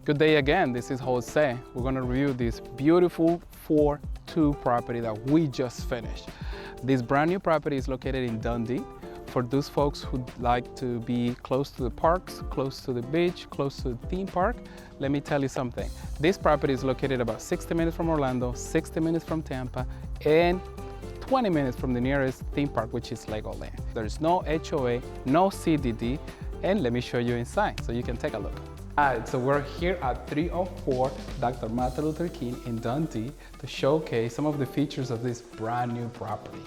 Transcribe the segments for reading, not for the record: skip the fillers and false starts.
Good day again, this is Jose. We're gonna review this beautiful 4-2 property that we just finished. This brand new property is located in Dundee. For those folks who like to be close to the parks, close to the beach, close to the theme park, let me tell you something. This property is located about 60 minutes from Orlando, 60 minutes from Tampa, and 20 minutes from the nearest theme park, which is Legoland. There's no HOA, no CDD, and let me show you inside so you can take a look. Alright, so we're here at 304 Dr. Martin Luther King in Dundee to showcase some of the features of this brand new property.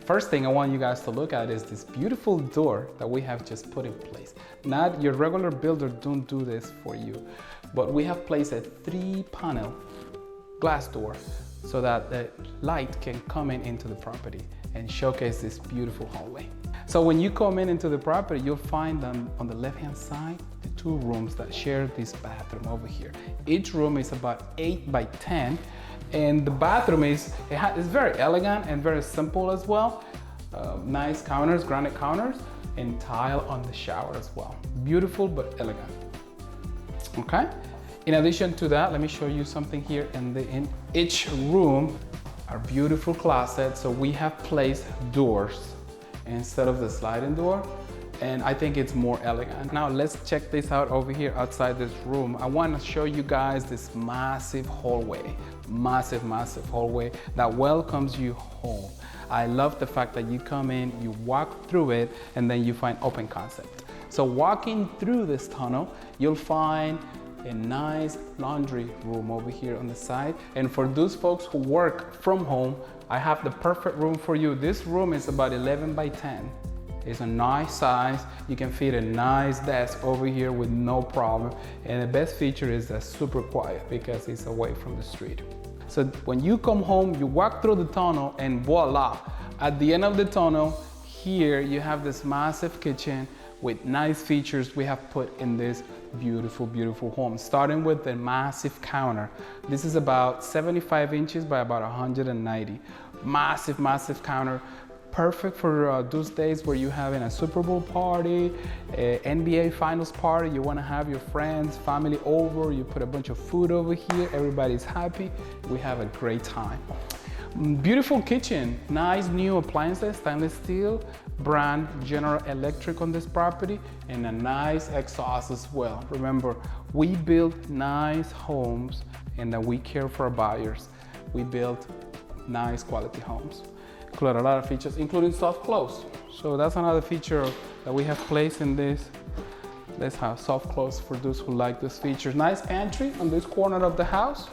First thing I want you guys to look at is this beautiful door that we have just put in place. Not your regular builder don't do this for you, but we have placed a 3-panel glass door so that the light can come into the property and showcase this beautiful hallway. So when you come into the property, you'll find on the left-hand side, the 2 rooms that share this bathroom over here. Each room is about 8 by 10, and the bathroom is very elegant and very simple as well. Nice counters, granite counters, and tile on the shower as well. Beautiful but elegant. Okay. In addition to that, let me show you something here. In each room are beautiful closets. So we have placed doors instead of the sliding door, and I think it's more elegant. Now let's check this out over here outside this room. I want to show you guys this massive hallway, massive hallway that welcomes you home. I love the fact that you come in, you walk through it, and then you find open concept. So walking through this tunnel, you'll find a nice laundry room over here on the side. And for those folks who work from home, I have the perfect room for you. This room is about 11 by 10. It's a nice size. You can fit a nice desk over here with no problem. And the best feature is that super quiet because it's away from the street. So when you come home, you walk through the tunnel and voila. At the end of the tunnel, here you have this massive kitchen with nice features we have put in this beautiful home, starting with the massive counter. This is about 75 inches by about 190. Massive counter, perfect for those days where you're having a Super Bowl party, NBA Finals party, you want to have your friends, family over, you put a bunch of food over here, everybody's happy, we have a great time. Beautiful kitchen, nice new appliances, stainless steel, brand General Electric on this property, and a nice exhaust as well. Remember, we build nice homes and that we care for our buyers. We build nice quality homes. Include a lot of features, including soft close. So that's another feature that we have placed in this. Let's have soft close for those who like this feature. Nice pantry on this corner of the house.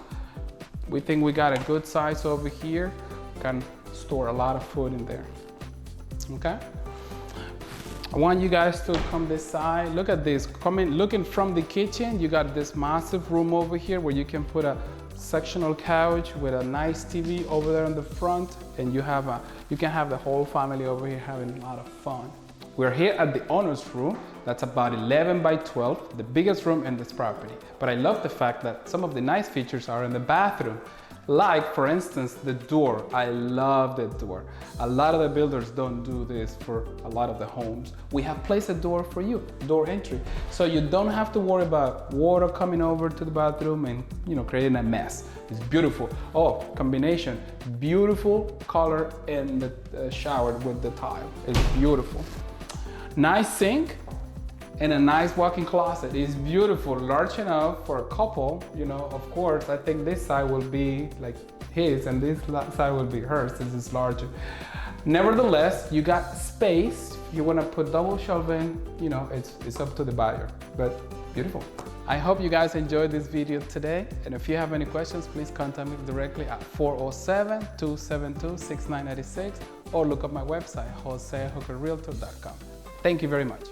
We think we got a good size over here. Can store a lot of food in there. Okay. I want you guys to come this side. Look at this. Looking from the kitchen, you got this massive room over here where you can put a sectional couch with a nice TV over there in the front, and you can have the whole family over here having a lot of fun. We're here at the owner's room. That's about 11 by 12, the biggest room in this property. But I love the fact that some of the nice features are in the bathroom. Like, for instance, the door. I love the door. A lot of the builders don't do this for a lot of the homes. We have placed a door for you, door entry. So you don't have to worry about water coming over to the bathroom and creating a mess. It's beautiful. Oh, combination, beautiful color in the shower with the tile. It's beautiful. Nice sink and a nice walk-in closet. It's beautiful, large enough for a couple. Of course, I think this side will be like his and this side will be hers since it's larger. Nevertheless, you got space. You want to put double shelving, it's up to the buyer, but beautiful. I hope you guys enjoyed this video today. And if you have any questions, please contact me directly at 407-272-6996 or look up my website, josehookerrealtor.com. Thank you very much.